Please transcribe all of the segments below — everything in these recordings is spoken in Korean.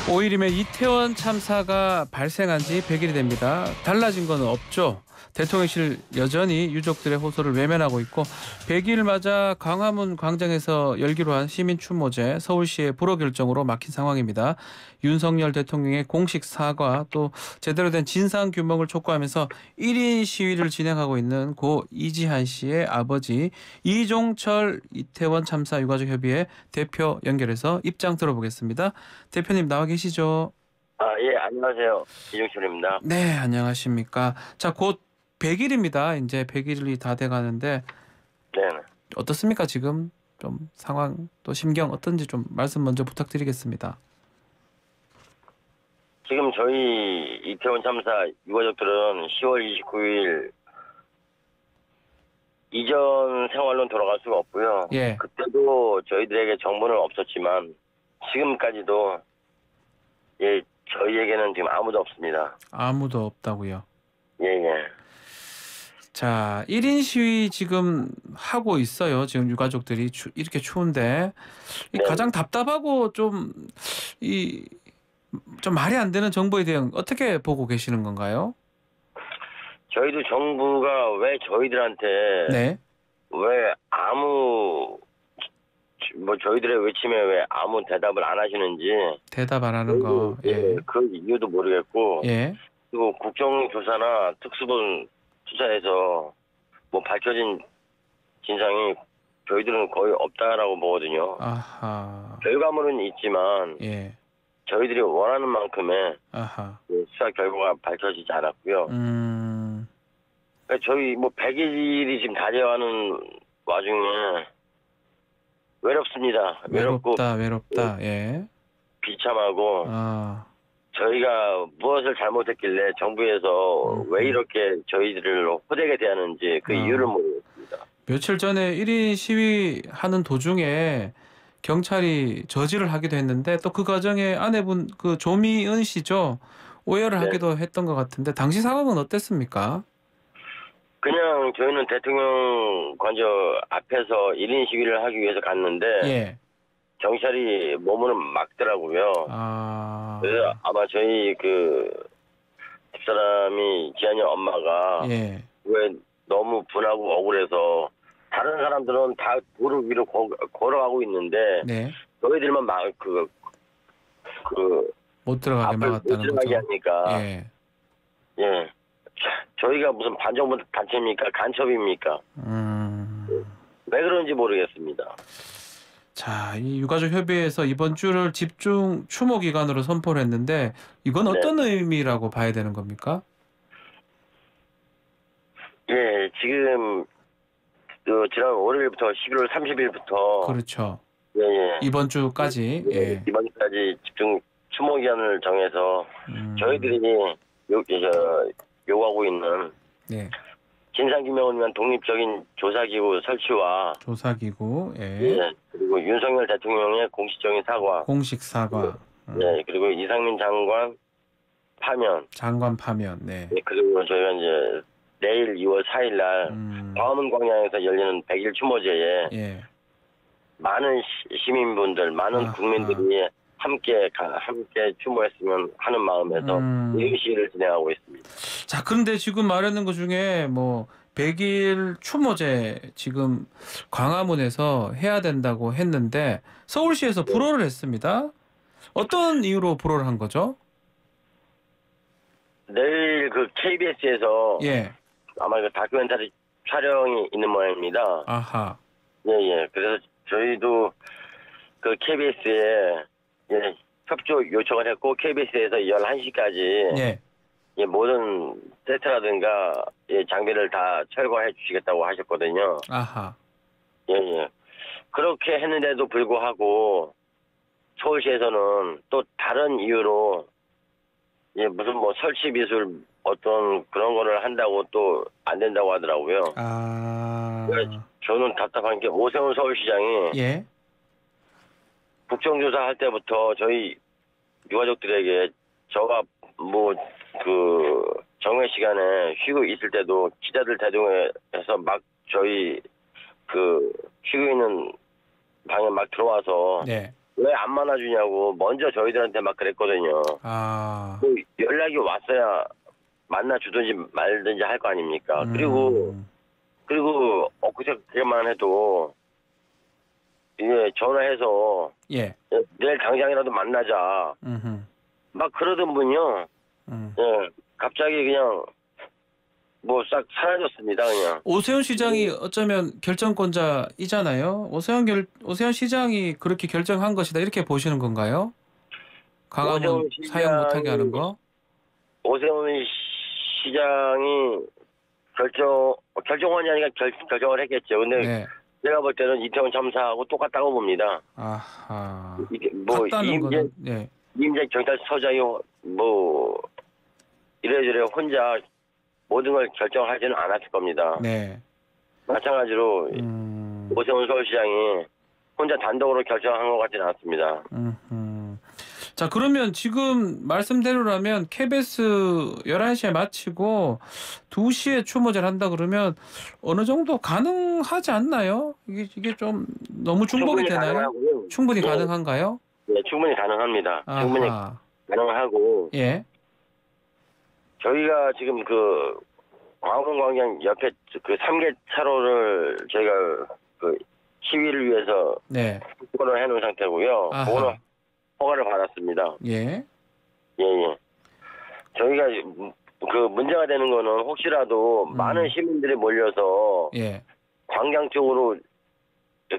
5일이면 이태원 참사가 발생한 지 100일이 됩니다. 달라진 건 없죠. 대통령실 여전히 유족들의 호소를 외면하고 있고 100일 맞아 광화문 광장에서 열기로 한 시민 추모제 서울시의 불허 결정으로 막힌 상황입니다. 윤석열 대통령의 공식 사과 또 제대로 된 진상 규명을 촉구하면서 1인 시위를 진행하고 있는 고 이지한 씨의 아버지 이종철 이태원 참사 유가족 협의회 대표 연결해서 입장 들어보겠습니다. 대표님 나와 계시죠? 예, 안녕하세요. 이종철입니다. 네, 안녕하십니까. 자, 곧 100일입니다. 이제 100일이 다 돼가는데 네. 어떻습니까? 지금 좀 상황 또 심경 어떤지 좀 말씀 먼저 부탁드리겠습니다. 지금 저희 이태원 참사 유가족들은 10월 29일 이전 생활로 돌아갈 수가 없고요. 예. 그때도 저희들에게 정보는 없었지만 지금까지도 예, 저희에게는 지금 아무도 없습니다. 아무도 없다고요. 예, 예. 자, 1인 시위 지금 하고 있어요. 지금 유가족들이 이렇게 추운데 네. 가장 답답하고 좀 말이 안 되는 정보에 대한 어떻게 보고 계시는 건가요? 저희도 정부가 왜 저희들한테 네. 왜 저희들의 외침에 왜 아무 대답을 안 하시는지 대답 안 하는 거. 예, 그 이유도 모르겠고 예. 그리고 국정조사나 특수본 수사에서 뭐 밝혀진 진상이 저희들은 거의 없다라고 보거든요. 아하. 결과물은 있지만 예. 저희들이 원하는 만큼의 아하. 수사 결과가 밝혀지지 않았고요. 그러니까 저희 뭐 100일이 지금 다 되어가는 와중에 외롭습니다. 외롭다. 예. 비참하고 저희가 무엇을 잘못했길래 정부에서 왜 이렇게 저희들을 호되게 대하는지 그 이유를 모르겠습니다. 며칠 전에 1인 시위하는 도중에 경찰이 저지를 하기도 했는데 또 그 과정에 아내분 그 조미은 씨죠. 오해를 네. 하기도 했던 것 같은데 당시 상황은 어땠습니까? 그냥 저희는 대통령 관저 앞에서 1인 시위를 하기 위해서 갔는데 예. 경찰이 몸으로 막더라고요. 그래서 아마 저희 그 집사람이 지한이 엄마가 예. 왜 너무 분하고 억울해서 다른 사람들은 다 도로 위로 걸어가고 있는데 네. 너희들만 못 들어가게 막았다는 못 들어가게 거죠. 하니까 예. 예. 저희가 무슨 반정부 단체입니까? 간첩입니까? 왜 그런지 모르겠습니다. 자, 이 유가족 협의회에서 이번 주를 집중 추모 기간으로 선포를 했는데 이건 어떤 의미라고 봐야 되는 겁니까? 예, 지금 지난 월요일부터 11월 30일부터 그렇죠. 예. 이번 주까지. 예. 이번 주까지 집중 추모 기간을 정해서 저희들이 요구하고 있는 진상규명을 위한 독립적인 조사기구 설치와 예, 그리고 윤석열 대통령의 공식적인 사과. 공식 사과. 네, 그리고 이상민 장관 파면. 네. 네, 그리고 저희가 이제 내일 2월 4일 날 광화문 광장에서 열리는 100일 추모제에 많은 시민분들, 많은 국민들이 함께 추모했으면 하는 마음에서 의식을 진행하고 있습니다. 자, 그런데 지금 말하는 것 중에 뭐 100일 추모제 지금 광화문에서 해야 된다고 했는데 서울시에서 불허를 했습니다. 어떤 이유로 불허를 한 거죠? 내일 그 KBS에서 아마 그 다큐멘터리 촬영이 있는 모양입니다. 아하. 예. 그래서 저희도 그 KBS에 협조 요청을 했고 KBS에서 11시까지 모든 세트라든가 장비를 다 철거해 주시겠다고 하셨거든요. 아하. 예. 그렇게 했는데도 불구하고 서울시에서는 또 다른 이유로 무슨 뭐 설치 미술 어떤 그런 거를 한다고 또 안 된다고 하더라고요. 저는 답답한 게 오세훈 서울시장이 국정조사 할 때부터 저희 유가족들에게 저가 뭐 그 정회 시간에 쉬고 있을 때도 기자들 대동해서 막 저희 그 쉬고 있는 방에 막 들어와서 왜 안 만나주냐고 먼저 저희들한테 막 그랬거든요. 뭐 연락이 왔어야 만나주든지 말든지 할 거 아닙니까? 그리고 엊그저께만 해도 이제 전화해서 예. 내일 당장이라도 만나자. 막 그러던 분이요. 예, 갑자기 그냥 뭐 싹 사라졌습니다, 그냥. 오세훈 시장이 어쩌면 결정권자이잖아요. 오세훈 시장이 그렇게 결정한 것이다 이렇게 보시는 건가요? 강화문 사용 못하게 하는 거? 오세훈 시장이 결정원이 아니라 결정을 했겠죠. 근데 네. 제가 볼 때는 이태원 참사하고 똑같다고 봅니다. 아하. 뭐 네. 이임재 경찰서장이 뭐 이래저래 혼자 모든 걸 결정하지는 않았을 겁니다. 네. 마찬가지로 오세훈 서울시장이 혼자 단독으로 결정한 것 같지는 않습니다. 자, 그러면 지금 말씀대로라면 KBS 11시에 마치고 2시에 추모제를 한다 그러면 어느 정도 가능하지 않나요? 이게 좀 너무 중복이 되나요? 가능하고요. 충분히 가능한가요? 네, 충분히 가능합니다. 아하. 충분히 가능하고. 예. 저희가 지금 그 광화문광장 옆에 그 3개 차로를 저희가 그 시위를 위해서 네. 특권을 해놓은 상태고요. 그거는 허가를 받았습니다. 예. 예. 저희가 그 문제가 되는 거는 혹시라도 많은 시민들이 몰려서 예. 광장 쪽으로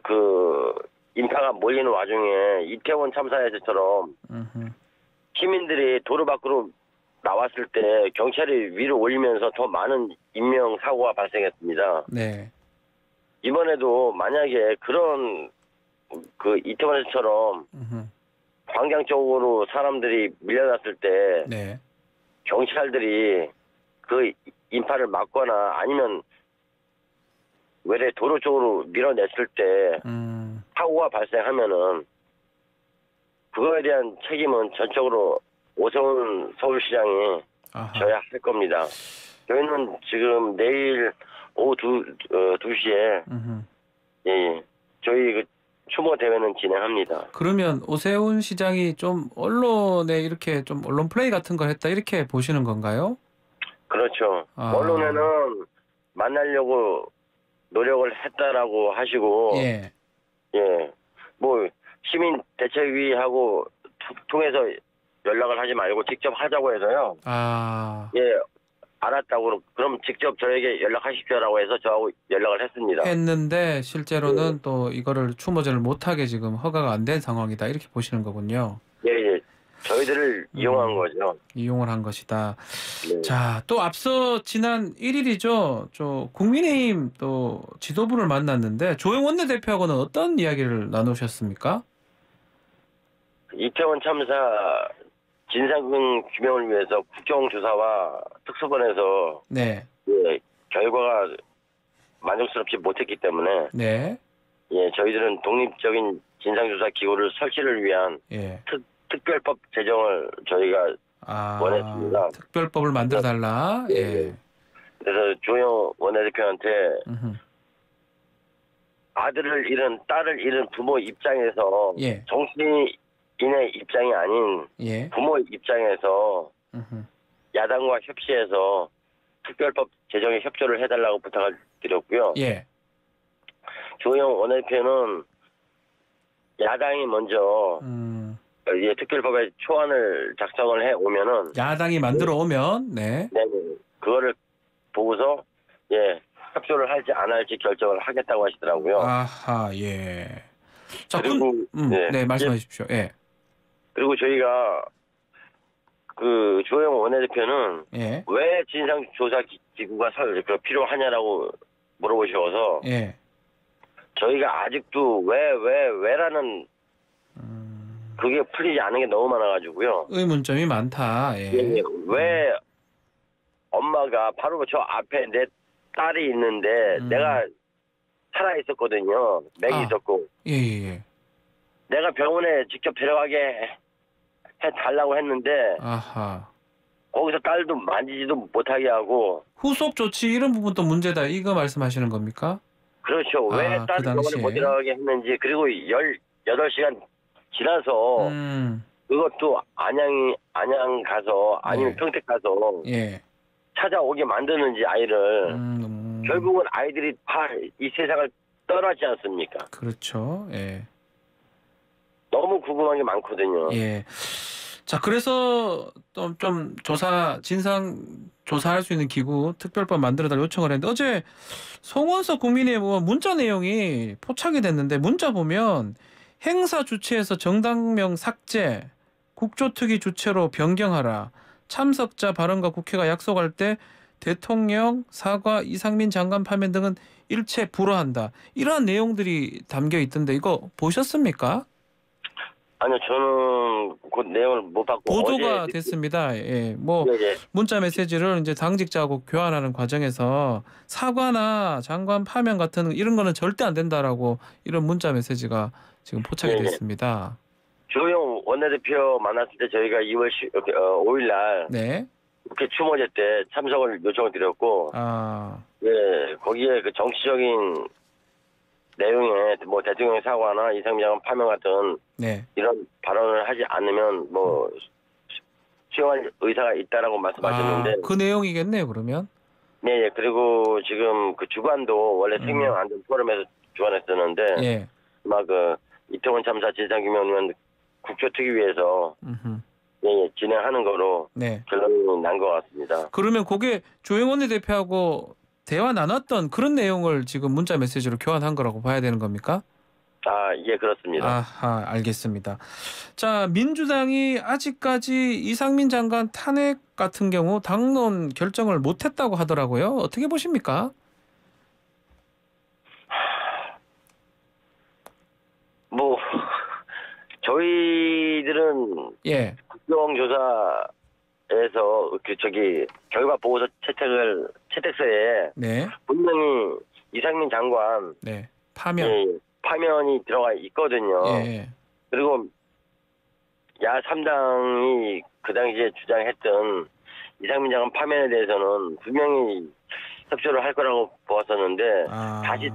그 인파가 몰리는 와중에 이태원 참사에서처럼 시민들이 도로 밖으로 나왔을 때 경찰이 위로 올리면서 더 많은 인명 사고가 발생했습니다. 네. 이번에도 만약에 그런 그 이태원에서처럼 광장 쪽으로 사람들이 밀려났을 때 네. 경찰들이 그 인파를 막거나 아니면 외래 도로 쪽으로 밀어냈을 때 사고가 발생하면은 그거에 대한 책임은 전적으로 오세훈 서울시장이 져야 할 겁니다. 저희는 지금 내일 오후 2시에 예, 저희 그 추모 대회는 진행합니다. 그러면 오세훈 시장이 좀 언론에 이렇게 좀 언론 플레이 같은 걸 했다 이렇게 보시는 건가요? 그렇죠. 언론에는 만나려고 노력을 했다라고 하시고 예. 뭐 시민 대책위하고 통해서 연락을 하지 말고 직접 하자고 해서요. 예, 알았다고 그럼 직접 저에게 연락하십시오라고 해서 저하고 연락을 했습니다. 했는데 실제로는 또 이거를 추모제를 못하게 지금 허가가 안 된 상황이다 이렇게 보시는 거군요. 예. 저희들을 이용한 거죠. 이용을 한 것이다. 네. 자, 또 앞서 지난 1일이죠. 저 국민의힘 또 지도부를 만났는데 조영 원내대표하고는 어떤 이야기를 나누셨습니까? 이태원 참사 진상 규명을 위해서 국정조사와 특수본에서 네. 예, 결과가 만족스럽지 못했기 때문에 네. 예, 저희들은 독립적인 진상조사 기구를 설치를 위한 예. 특별법 제정을 저희가 원했습니다. 특별법을 만들어 달라. 예. 그래서 조영 원내대표한테 아들을 잃은 딸을 잃은 부모 입장에서 예. 정치인의 입장이 아닌 부모 입장에서 야당과 협치해서 특별법 제정에 협조를 해달라고 부탁을 드렸고요. 예. 조영 원내대표는 야당이 먼저 특별법에 초안을 작성을 해 오면은 야당이 만들어 오면 네. 그거를 보고서 협조를 할지 안 할지 결정을 하겠다고 하시더라고요. 아하, 예. 자, 그리고 네, 말씀해 주십시오. 예. 그리고 저희가 그 조영 원내대표는 왜 진상조사 기구가 필요하냐라고 물어보셔서 저희가 아직도 왜라는 그게 풀리지 않은 게 너무 많아가지고요. 의문점이 많다. 왜 엄마가 바로 저 앞에 내 딸이 있는데 내가 살아 있었거든요. 맥이 있었고. 예. 내가 병원에 직접 데려가게 해달라고 했는데 거기서 딸도 만지지도 못하게 하고 후속 조치 이런 부분도 문제다. 이거 말씀하시는 겁니까? 그렇죠. 왜 딸을 병원에 못 들어가게 했는지 그리고 18시간 지나서 그것도 안양 가서 아니면 예. 평택 가서 예. 찾아오게 만드는지 아이를 결국은 아이들이 다 이 세상을 떠나지 않습니까? 그렇죠. 예. 너무 궁금한 게 많거든요. 예. 자, 그래서 좀 진상 조사할 수 있는 기구 특별법 만들어달라 요청을 했는데 어제 송원석 국민의힘 문자 내용이 포착이 됐는데 문자 보면 행사 주최에서 정당명 삭제, 국조특위 주최로 변경하라, 참석자 발언과 국회가 약속할 때 대통령 사과, 이상민 장관 파면 등은 일체 불허한다. 이러한 내용들이 담겨 있던데 이거 보셨습니까? 아니요, 저는 그 내용을 못 받고 보도가 어제 됐습니다. 예, 뭐 예. 문자 메시지를 이제 당직자하고 교환하는 과정에서 사과나 장관 파면 같은 이런 거는 절대 안 된다라고 이런 문자 메시지가 지금 포착이 됐습니다. 주호영 원내대표 만났을 때 저희가 2월 5일 날 네. 국회 추모제 때 참석을 요청을 드렸고, 예, 거기에 그 정치적인 내용에 뭐 대통령 사과나 이상민 장관 파면 같은 네. 이런 발언을 하지 않으면 뭐 수용할 의사가 있다라고 말씀하셨는데, 그 내용이겠네요, 그러면. 네, 예. 그리고 지금 그 주관도 원래 생명안전 포럼에서 주관했었는데, 예. 막 그 이태원 참사 진상규명위원 국조특위에서 예, 진행하는 거로 네. 결론이 난 것 같습니다. 그러면 그게 조영 원내대표하고 대화 나눴던 그런 내용을 지금 문자 메시지로 교환한 거라고 봐야 되는 겁니까? 예, 그렇습니다. 아하, 알겠습니다. 자, 민주당이 아직까지 이상민 장관 탄핵 같은 경우 당론 결정을 못했다고 하더라고요. 어떻게 보십니까? 뭐 저희들은 예. 국정조사에서 결과 보고서 채택서에 네. 분명히 이상민 장관 네. 파면. 예, 파면이 들어가 있거든요. 예. 그리고 야 3당이 그 당시에 주장했던 이상민 장관 파면에 대해서는 분명히 협조를 할 거라고 보았었는데 다시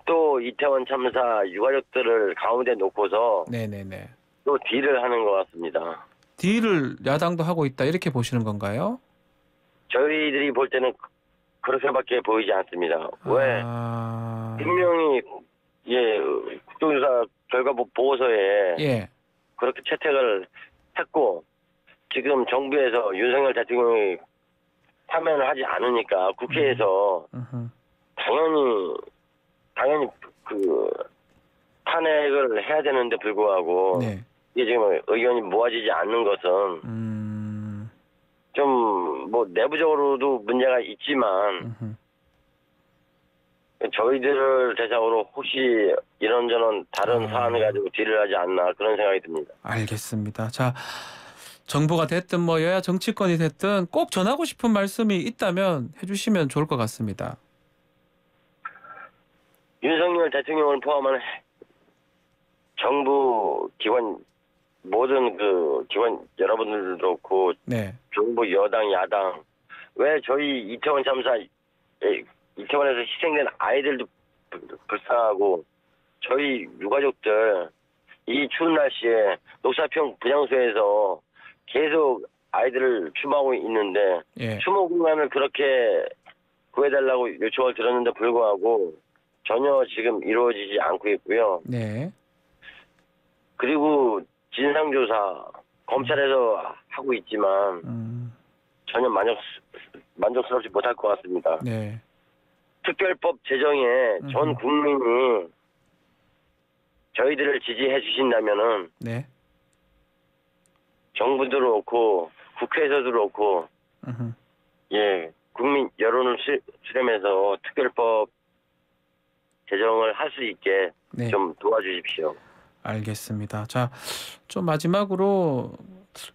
또 이태원 참사 유가족들을 가운데 놓고서 네네네. 또 딜을 하는 것 같습니다. 딜을 야당도 하고 있다 이렇게 보시는 건가요? 저희들이 볼 때는 그렇게밖에 보이지 않습니다. 왜? 분명히 국정조사 결과 보고서에 그렇게 채택을 했고 지금 정부에서 윤석열 대통령이 파면을 하지 않으니까 국회에서 당연히 그 탄핵을 해야 되는데 불구하고 이게 지금 의견이 모아지지 않는 것은 좀 뭐 내부적으로도 문제가 있지만 저희들을 대상으로 혹시 이런저런 다른 사안을 가지고 딜을 하지 않나 그런 생각이 듭니다. 알겠습니다. 자, 정부가 됐든 뭐 여야 정치권이 됐든 꼭 전하고 싶은 말씀이 있다면 해주시면 좋을 것 같습니다. 윤석열 대통령을 포함한 정부 기관 모든 그 기관 여러분들도 그렇고 정부 여당 야당 왜 저희 이태원 참사 이태원에서 희생된 아이들도 불쌍하고 저희 유가족들 이 추운 날씨에 녹사평 분향소에서 계속 아이들을 추모하고 있는데 추모 공간을 그렇게 구해달라고 요청을 드렸는데 불구하고 전혀 지금 이루어지지 않고 있고요. 그리고 진상조사 검찰에서 하고 있지만 전혀 만족스럽지 못할 것 같습니다. 특별법 제정에 전 국민이 저희들을 지지해 주신다면은 정부도 그렇고 국회에서도 그렇고 국민 여론을 수렴해서 특별법 제정을 할 수 있게 좀 도와주십시오. 알겠습니다. 자, 좀 마지막으로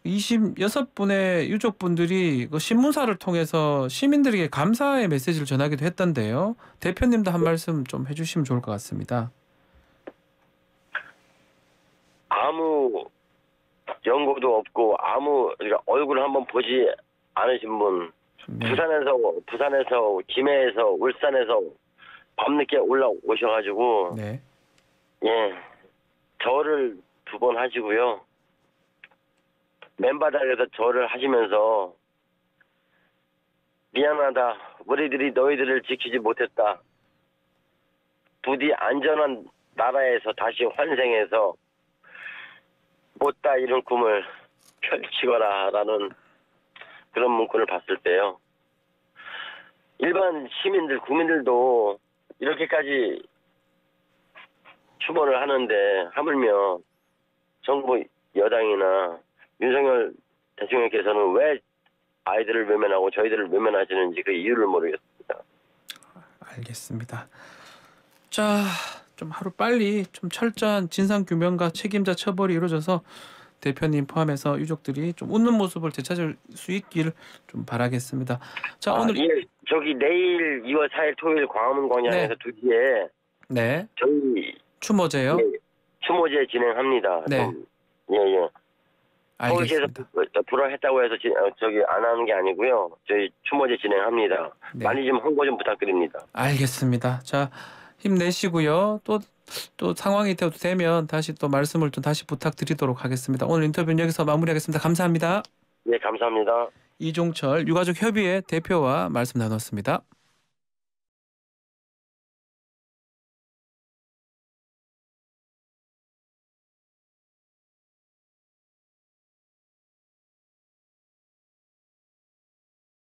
26분의 유족분들이 그 신문사를 통해서 시민들에게 감사의 메시지를 전하기도 했던데요. 대표님도 한 말씀 좀 해주시면 좋을 것 같습니다. 아무 연고도 없고 그러니까 얼굴 한번 보지 않으신 분, 부산에서 김해에서 울산에서 밤늦게 올라오셔가지고 절을 2번 하시고요. 맨바닥에서 절을 하시면서 미안하다. 우리들이 너희들을 지키지 못했다. 부디 안전한 나라에서 다시 환생해서 못다 이룬 꿈을 펼치거라라는 그런 문구를 봤을 때요. 일반 시민들, 국민들도 이렇게까지 추모를 하는데 하물며 정부 여당이나 윤석열 대통령께서는 왜 아이들을 외면하고 저희들을 외면하시는지 그 이유를 모르겠습니다. 알겠습니다. 자, 좀 하루 빨리 좀 철저한 진상 규명과 책임자 처벌이 이루어져서 대표님 포함해서 유족들이 좀 웃는 모습을 되찾을 수 있기를 좀 바라겠습니다. 자, 오늘 저기 내일 2월 4일 토요일 광화문 광장에서 2시에 네. 저희 추모제요? 네, 추모제 진행합니다. 네. 예. 서울시에서 알겠습니다. 불허했다고 해서 저기 안 하는 게 아니고요. 저희 추모제 진행합니다. 네. 많이 좀 홍보 좀 부탁드립니다. 알겠습니다. 자, 힘내시고요. 또 상황이 되면 다시 또 말씀을 좀 다시 부탁드리도록 하겠습니다. 오늘 인터뷰는 여기서 마무리하겠습니다. 감사합니다. 네, 감사합니다. 이종철 유가족협의회 대표와 말씀 나눴습니다.